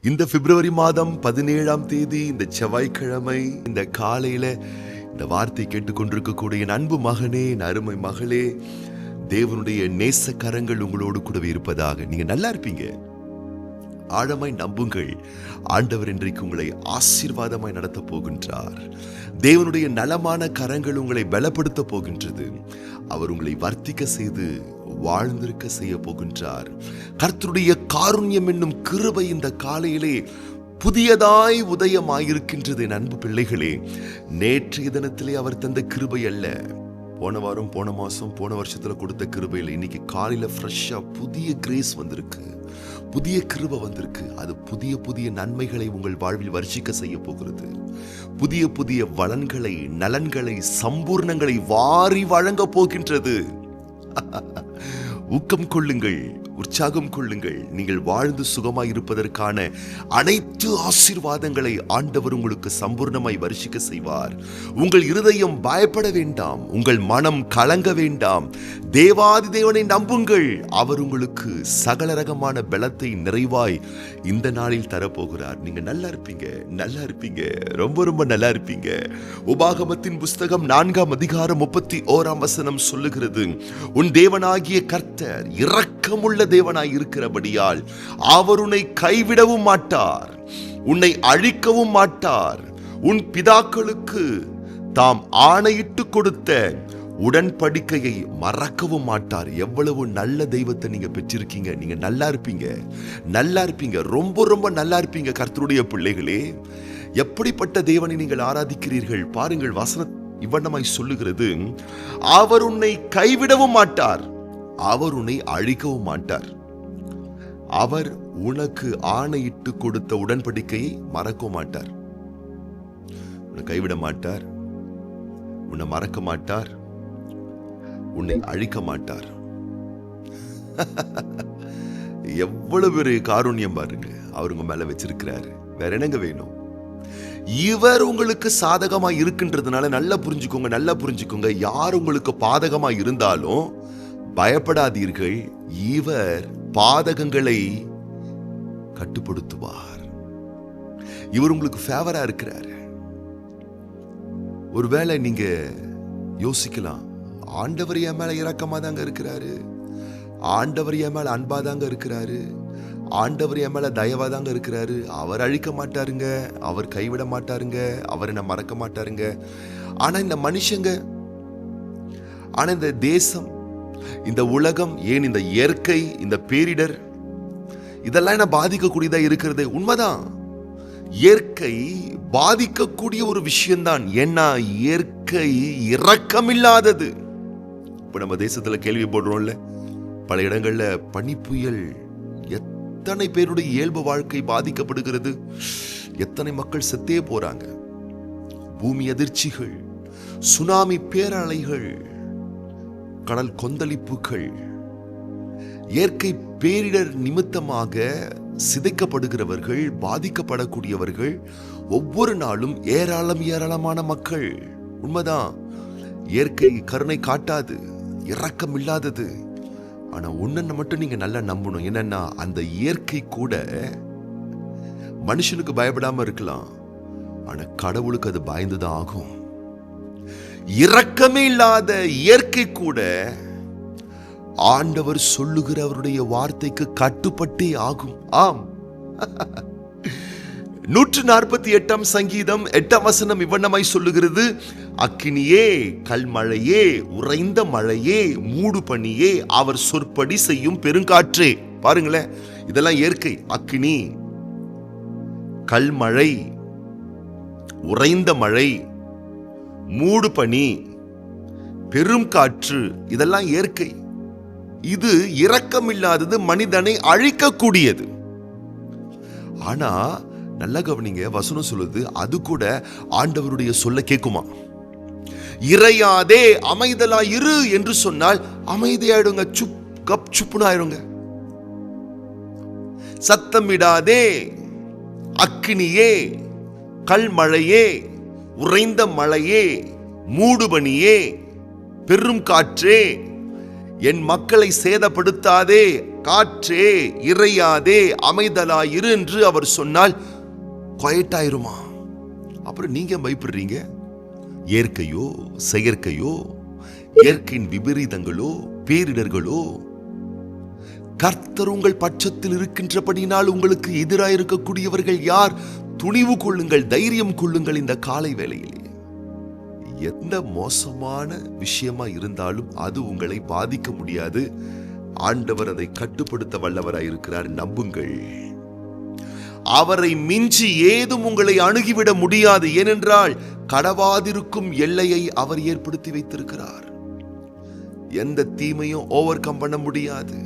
இந்த பிப்ரவரி மாதம் 17ஆம் தேதி இந்த செவ்வாய்க்கிழமை இந்த காலையில இந்த வார்த்தை கேட்டுக்கொண்டிருக்கக்கூடிய என் அன்பு மகனே, என் அருமை மகளே, தேவனுடைய நேச கரங்கள் உங்களோடு கூடவே இருப்பதாக. நீங்க நல்லா இருப்பீங்க. ஆழமாய் நம்புங்கள். ஆண்டவர் இன்றைக்கு உங்களை ஆசீர்வாதமாய் நடத்த போகின்றார். தேவனுடைய நலமான கரங்கள் உங்களை பலப்படுத்த போகின்றது. அவர் உங்களை வர்த்திக்க செய்து வாழ்ந்திருக்க செய்ய போகின்றார். கர்த்தருடைய காருண்யம் என்னும் கிருபை இந்த காலையிலே புதியதாய் உதயமாயிருக்கின்றது. என் அன்பு பிள்ளைகளே, நேற்றைய தினத்திலே அவர் தந்த கிருபை அல்ல, போன வாரம், போன மாசம், போன வருஷத்துல கொடுத்த கிருபை இல்லை. இன்னைக்கு காலையில ஃப்ரெஷ்ஷா புதிய கிரேஸ் வந்திருக்கு, புதிய கிருபை வந்திருக்கு. அது புதிய புதிய நன்மைகளை உங்கள் வாழ்வில் வர்ஷிக்க செய்ய போகிறது. புதிய புதிய வளன்களை, நலன்களை, சம்பூர்ணங்களை வாரி வழங்க போகின்றது. ஊக்கம் கொள்ளுங்கள், உற்சாகம் கொள்ளுங்கள். நீங்கள் வாழ்ந்து சுகமாய் இருப்பதற்கான அனைத்து ஆசீர்வாதங்களை ஆண்டவர் உங்களுக்கு சம்பூர்ணமாய் வருஷிக்க செய்வார். உங்கள் இருதயம் பயப்பட வேண்டாம், உங்கள் மனம் கலங்க வேண்டாம். தேவாதி தேவனை நம்புங்கள். அவர் உங்களுக்கு சகல ரகமான பலத்தை நிறைவாய் இந்த நாளில் தரப்போகிறார். நீங்க நல்லா இருப்பீங்க, நல்லா இருப்பீங்க, ரொம்ப ரொம்ப நல்லா இருப்பீங்க. உபாகமத்தின் புஸ்தகம் 4ஆம் அதிகாரம் 31ஆம் வசனம் சொல்லுகிறது, உன் தேவனாகிய கர்த்தர் இரக்கமுள்ள தேவனாய் இருக்கிறபடியால் அவர் உன்னை கைவிடவும் மாட்டார், உன்னை அழிக்கவும் மாட்டார். உன் பிதாக்களுக்கு தாம் ஆணையிட்டு கொடுத்த உடன்படிக்கையை மறக்கவும் மாட்டார். எவ்வளவு நல்ல தெய்வத்தை நீங்க பெற்றிருக்கீங்க. நீங்க நல்லா இருப்பீங்க, நல்லா இருப்பீங்க, ரொம்ப ரொம்ப நல்லா இருப்பீங்க. கர்த்தருடைய பிள்ளைகளே, எப்படிப்பட்ட தேவனை நீங்கள் ஆராதிக்கிறீர்கள் பாருங்கள். வசனம் இவ்வண்ணமாய் சொல்லுகிறது, அவர் உன்னை கைவிடவும் மாட்டார், அவர் உன்னை அழிக்கவும் மாட்டார். அவர் உனக்கு ஆணையிட்டு கொடுத்த உடன்படிக்கையை மறக்க மாட்டார். உன்னை கைவிட மாட்டார், உன்னை மறக்க மாட்டார், உன்னை அழிக்க மாட்டார். எவ்வளவு பெரிய காருண்யம் பாருங்க அவர் உங்க மேல வச்சிருக்கிறாரு. வேற என்னங்க வேணும்? இவர் உங்களுக்கு சாதகமா இருக்கின்றதுனால நல்லா புரிஞ்சுக்கோங்க, நல்லா புரிஞ்சுக்கோங்க. யார் உங்களுக்கு பாதகமா இருந்தாலும் பயப்படாதீர்கள். இவர் பாதகங்களை கட்டுப்படுத்துவார். இவர் உங்களுக்கு ஃபேவரா இருக்கிறார். ஒருவேளை நீங்க யோசிக்கலாம், ஆண்டவர் என் மேல இரக்கமா தாங்க இருக்கிறாரு, ஆண்டவர் என் மேல அன்பா தாங்க இருக்கிறாரு, ஆண்டவர் என் மேல தயவா தாங்க இருக்கிறாரு, அவர் அழிக்க மாட்டாருங்க, அவர் கைவிட மாட்டாருங்க, அவர் என்ன மறக்க மாட்டாருங்க. ஆனா இந்த மனுஷங்க, ஆனா இந்த தேசம், இந்த உலகம், ஏன் இந்த இயற்கை, இந்த பேரிடர், இதெல்லாம் என்ன பாதிக்கக்கூடியதா இருக்கிறது. உண்மைதான், இயற்கை பாதிக்கக்கூடிய ஒரு விஷயம்தான். ஏன்னா இயற்கை இரக்கமில்லாதது. இப்ப நம்ம தேசத்துல கேள்வி போடுறோம்ல, பல இடங்கள்ல பனி புயல், எத்தனை பேருடைய இயல்பு வாழ்க்கை பாதிக்கப்படுகிறது, எத்தனை மக்கள் செத்தே போறாங்க. பூமி அதிர்ச்சிகள், சுனாமி பேரலைகள், கடல் கொந்தளிப்புகள், இயற்கை பேரிடர் நிமித்தமாக சிதைக்கப்படுகிறவர்கள், பாதிக்கப்படக்கூடியவர்கள் ஒவ்வொரு நாளும் ஏராளம் ஏராளமான மக்கள். உண்மைதான், இயற்கை கருணை காட்டாது, இரக்கம் இல்லாதது. ஆனா ஒன்னு மட்டும் நீங்க நல்லா நம்பணும், என்னன்னா அந்த இயற்கை கூட மனுஷனுக்கு பயப்படாம இருக்கலாம், ஆனா கடவுளுக்கு அது பயந்துதான் ஆகும். இரக்கமே இல்லாத இயற்கை கூட ஆண்டவர் சொல்லுகிற அவருடைய வார்த்தைக்கு கட்டுப்பட்டே ஆகும். ஆம், 148ஆம் சங்கீதம் 8ஆம் வசனம் இவ்வண்ணமாய் சொல்லுகிறது, அக்கினியே, கல்மழையே, உறைந்த மழையே, மூடு பனியே, அவர் சொற்படி செய்யும் பெருங்காற்றே. பாருங்களேன், இதெல்லாம் இயற்கை. அக்கினி, கல்மழை, உறைந்த மழை, மூடு பனி, பெரும் காற்று, இதெல்லாம் இயற்கை. இது இரக்கமில்லாதது, மனிதனை அழிக்கக்கூடியது. ஆனா நல்லா கவனிங்க, வசனம் சொல்லுது, அது கூட ஆண்டவருடைய சொல்ல கேட்குமா? இறையாதே, அமைதலா இரு என்று சொன்னால் அமைதியாயிடுங்க, சுப்புன்னு ஆயிடுங்க. சத்தமிடாதே, அக்கினியே, கல்மழையே, உறைந்த மழையே, மூடுபனியே, பெரும் காற்றே, என் மக்களை சேதப்படுத்தாதே, காற்றே இறையாதே அமைதலாயிரு என்று அவர் சொன்னால் குவைட் ஆயிருமா? அப்புறம் நீங்க பயப்படுறீங்க? இயற்கையோ செயற்கையோ, இயற்கையின் விபரீதங்களோ பேரிடர்களோ, கர்த்தர் உங்கள் பட்சத்தில் இருக்கின்றபடினால் உங்களுக்கு எதிராக இருக்கக்கூடியவர்கள் யார்? துணிவு கொள்ளுங்கள், தைரியம் கொள்ளுங்கள். இந்த காலை வேளையிலே எந்த மோசமான விஷயமா இருந்தாலும் அது உங்களை பாதிக்க முடியாது. ஆண்டவர் அதை கட்டுப்படுத்த வல்லவராய் இருக்கிறார். நம்புங்கள். அவரை மிஞ்சி ஏதும் உங்களை அணுகிவிட முடியாது. ஏனென்றால் கடவாதிருக்கும் எல்லையை அவர் ஏற்படுத்தி வைத்திருக்கிறார். எந்த தீமையும் ஓவர் கம் பண்ண முடியாது.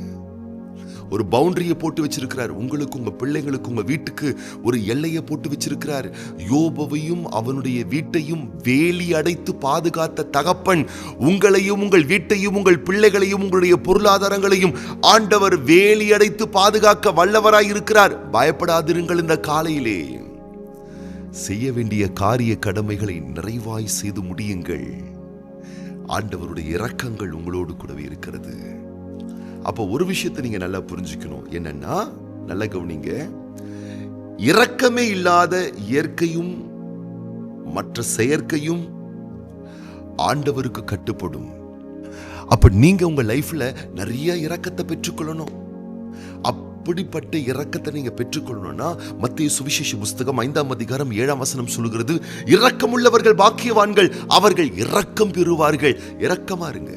ஒரு பவுண்டரியை போட்டு வச்சிருக்கிறார். உங்களுக்கு, உங்க பிள்ளைங்களுக்கு, உங்க வீட்டுக்கு ஒரு எல்லையை போட்டு வச்சிருக்கிறார். யோபுவையும் அவனுடைய வீட்டையும் வேலி அடைத்து பாதுகாத்த தகப்பன் உங்களையும் உங்கள் வீட்டையும் உங்கள் பிள்ளைகளையும் உங்களுடைய பொருளாதாரங்களையும் ஆண்டவர் வேலி அடைத்து பாதுகாக்க வல்லவராய் இருக்கிறார். பயப்படாதிருங்கள். இந்த காலையிலே செய்ய வேண்டிய காரிய கடமைகளை நிறைவாய் செய்து முடியுங்கள். ஆண்டவருடைய இரக்கங்கள் உங்களோடு கூடவே இருக்கிறது. அப்போ ஒரு விஷயத்தை நீங்க நல்லா புரிஞ்சுக்கணும். என்னன்னா, நல்லா கவனிங்க. இரக்கமே இல்லாத இயற்கையும் மற்ற செயற்கையும் ஆண்டவருக்கு கட்டுப்படும். அப்ப நீங்க உங்க லைஃப்ல நிறைய இரக்கத்தை பெற்றுக்கொள்ளணும். அப்படிப்பட்ட இரக்கத்தை நீங்க பெற்றுக்கொள்ளணும்னா, மத்தேயு சுவிசேஷ புஸ்தகம் 5ஆம் அதிகாரம் 7ஆம் வசனம் சொல்லுகிறது, இரக்கமுள்ளவர்கள் பாக்கியவான்கள், அவர்கள் இரக்கம் பெறுவார்கள். இரக்கமா இருங்க.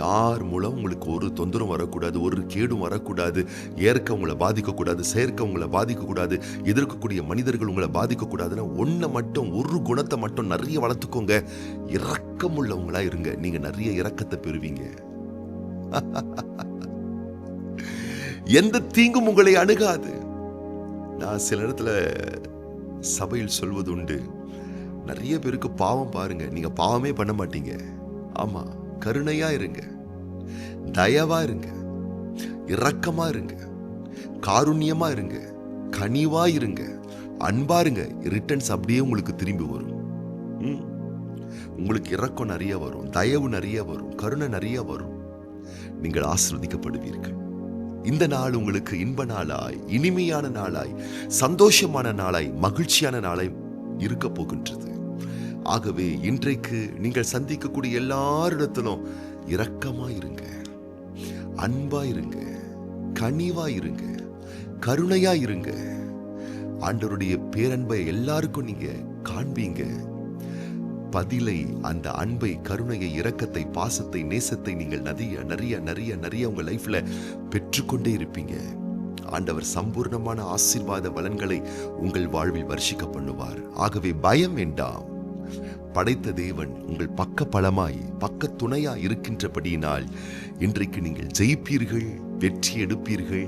யார் மூலம் உங்களுக்கு ஒரு தொந்தரவும் வரக்கூடாது, ஒரு கேடும் வரக்கூடாது. ஏற்க உங்களை பாதிக்கக்கூடாது, செயற்க உங்களை பாதிக்கக்கூடாது, எதிர்க்கக்கூடிய மனிதர்கள் உங்களை பாதிக்கக்கூடாதுன்னா ஒன்றை மட்டும், ஒரு குணத்தை மட்டும் நிறைய வளர்த்துக்கோங்க. இரக்கம் உள்ளவங்களா இருங்க. நீங்க நிறைய இரக்கத்தை பெறுவீங்க. எந்த தீங்கும் உங்களை அணுகாது. நான் சில இடத்துல சபையில் சொல்வது உண்டு, நிறைய பேருக்கு பாவம் பாருங்க, நீங்க பாவமே பண்ண மாட்டீங்க. ஆமா, கருணையா இருங்க, தயவா இருங்க, இரக்கமா இருங்க, காருண்யமா இருங்க, கனிவா இருங்க, அன்பா இருங்க. ரிட்டர்ன்ஸ் அப்படியே உங்களுக்கு திரும்பி வரும். உங்களுக்கு இரக்கம் நிறைய வரும், தயவு நிறைய வரும், கருணை நிறைய வரும். நீங்கள் ஆசீர்வதிக்கப்படுவீர்கள். இந்த நாள் உங்களுக்கு இன்ப நாளாய், இனிமையான நாளாய், சந்தோஷமான நாளாய், மகிழ்ச்சியான நாளாய் இருக்க போகின்றது. ஆகவே இன்றைக்கு நீங்கள் சந்திக்கக்கூடிய எல்லாரிடத்திலும் இரக்கமாயிருங்க, அன்பாயிருங்க, கனிவாயிருங்க, கருணையாயிருங்க. ஆண்டவருடைய பேரன்பை எல்லாருக்கும் நீங்க காண்பீங்க. பதிலை, அந்த அன்பை, கருணையை, இரக்கத்தை, பாசத்தை, நேசத்தை நீங்கள் நிறைய நிறைய நிறைய நிறைய உங்க லைஃப்ல பெற்றுக்கொண்டே இருப்பீங்க. ஆண்டவர் சம்பூர்ணமான ஆசீர்வாத பலன்களை உங்கள் வாழ்வில் வர்ஷிக்க பண்ணுவார். ஆகவே பயம் வேண்டாம். படைத்த தேவன் உங்கள் பக்க பலமாய், பக்க துணையாய் இருக்கின்றபடியினால் இன்றைக்கு நீங்கள் ஜெயிப்பீர்கள், வெற்றி எடுப்பீர்கள்.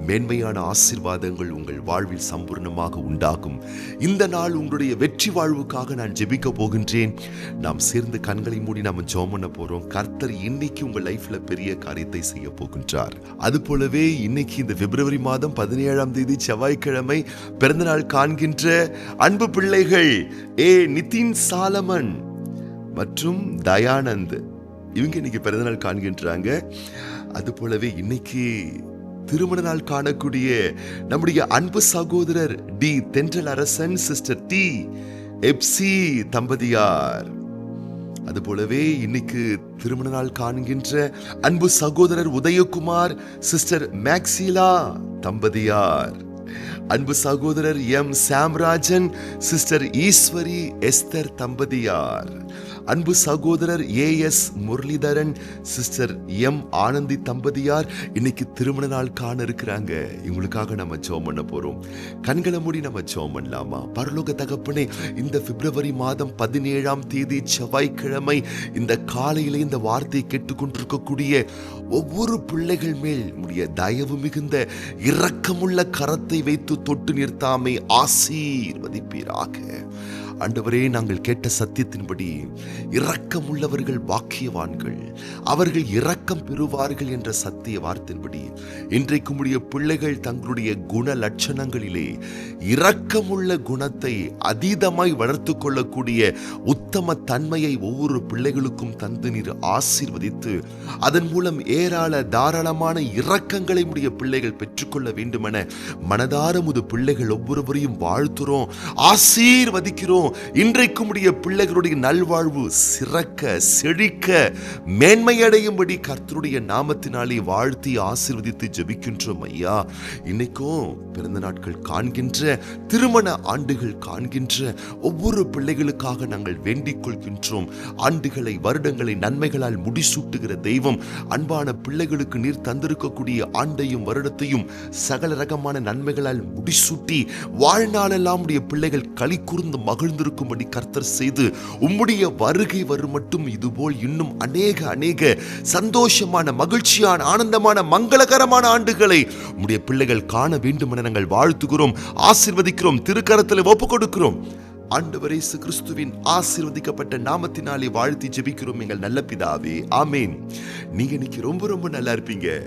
மேன்மையான ஆசீர்வாதங்கள் உங்கள் வாழ்வில் சம்பூர்ணமாக உண்டாகும். இந்த நாள் உங்களுடைய வெற்றி வாழ்வுக்காக நான் ஜெபிக்க போகின்றேன். நாம் சேர்ந்து கண்களை மூடி நாம ஜெபம் பண்ண போறோம். கர்த்தர் இன்னைக்கு உங்கள் லைஃப்ல பெரிய காரியத்தை செய்ய போகின்றார். அது போலவே இன்னைக்கு இந்த பிப்ரவரி மாதம் 17ஆம் தேதி செவ்வாய்க்கிழமை பிறந்தநாள் காண்கின்ற அன்பு பிள்ளைகள் நிதின் சாலமன் மற்றும் தயானந்த், இவங்க இன்னைக்கு பிறந்தநாள் காண்கின்றாங்க. அது போலவே இன்னைக்கு திருமண நாள் காணக்கூடிய நம்முடைய அன்பு சகோதரர் டி தென்றல் அரசன், சிஸ்டர் டி எப்சி தம்பதியார். அது போலவே இன்னைக்கு திருமண நாள் காண்கின்ற அன்பு சகோதரர் உதயகுமார், சிஸ்டர் மேக்ஸிலா தம்பதியார். அன்பு சகோதரர் M Samrajan, sister Eswari Esther தம்பதியார். அன்பு சகோதரர் AS Muralidharan, sister M Anandhi தம்பதியார் இன்னைக்கு திருமண நாள் காண இருக்கிறாங்க. இவங்களுக்காக நம்ம ஜெபம் பண்ண போறோம். கண்களை மூடி நம்ம ஜெபம் பண்ணலாமா? பரலோக தகப்பனே, இந்த பிப்ரவரி மாதம் 17ஆம் தேதி செவ்வாய்க்கிழமை இந்த காலையில இந்த வார்த்தையை கேட்டுக்கொண்டிருக்கக்கூடிய ஒவ்வொரு பிள்ளைகள் மேல் உடைய தயவு மிகுந்த இரக்கமுள்ள கரத்தை வைத்து தொட்டு நிறுத்தாமை ஆசீர்வதிப்பீராக. ஆண்டவரே, நாங்கள் கேட்ட சத்தியத்தின்படி இரக்கம் உள்ளவர்கள் பாக்கியவான்கள், அவர்கள் இரக்கம் பெறுவார்கள் என்ற சத்திய வார்த்தையின்படி இன்றைக்கு உம்முடைய பிள்ளைகள் தங்களுடைய குண லட்சணங்களிலே இரக்கமுள்ள குணத்தை அதீதமாய் வளர்த்து கொள்ளக்கூடிய உத்தம தன்மையை ஒவ்வொரு பிள்ளைகளுக்கும் தந்து நீர் ஆசீர்வதித்து அதன் மூலம் தாராளமான இரக்கங்களை உடைய பிள்ளைகள் பெற்றுக்கொள்ள வேண்டுமென மனதார உமது பிள்ளைகள் ஒவ்வொருவரையும் வாழ்த்துறோம், ஆசீர்வதிக்கிறோம். இன்றைக்கும் உடைய பிள்ளைகளுடைய நல்வாழ்வு சிறக்க செழிக்க மேன்மையடையும்படி கர்த்தருடைய நாமத்தினாலே வாழ்த்தி ஆசீர்வதித்து ஜெபிக்கின்றோம் ஐயா. இன்னைக்கும் பிறந்த நாட்கள் காண்கின்ற, திருமண ஆண்டுகள் காண்கின்ற ஒவ்வொரு பிள்ளைகளுக்காக நாங்கள் வேண்டிக் கொள்கின்றோம். ஆண்டுகளை வருடங்களை நன்மைகளால் முடிசூட்டுகிற தெய்வம், அன்பான பிள்ளைகளுக்கு நீர் தந்திருக்கக்கூடிய ஆண்டையும் வருடத்தையும் சகல ரகமான நன்மைகளால் முடிசூட்டி வாழ்நாளெல்லாம் உடைய பிள்ளைகள் களி கூர்ந்து மகிழ்ந்திருக்கும்படி கர்த்தர் செய்து உம்முடைய வருகை வரும் மட்டும் இதுபோல் இன்னும் அநேக சந்தோஷமான, மகிழ்ச்சியான, ஆனந்தமான, மங்களகரமான ஆண்டுகளை உம்முடைய பிள்ளைகள் காண வேண்டும் என நாங்கள் வாழ்த்துகிறோம், ஆசீர்வதிக்கிறோம், திருக்கரத்தில் ஒப்புக் கொடுக்கிறோம். ஆண்டவர் இயேசு கிறிஸ்துவின் ஆசீர்வதிக்கப்பட்ட நாமத்தினாலே வாழ்த்தி ஜெபிக்கிறோம் எங்கள் நல்ல பிதாவே, ஆமேன். நீங்க இன்னைக்கு ரொம்ப நல்லா இருப்பீங்க.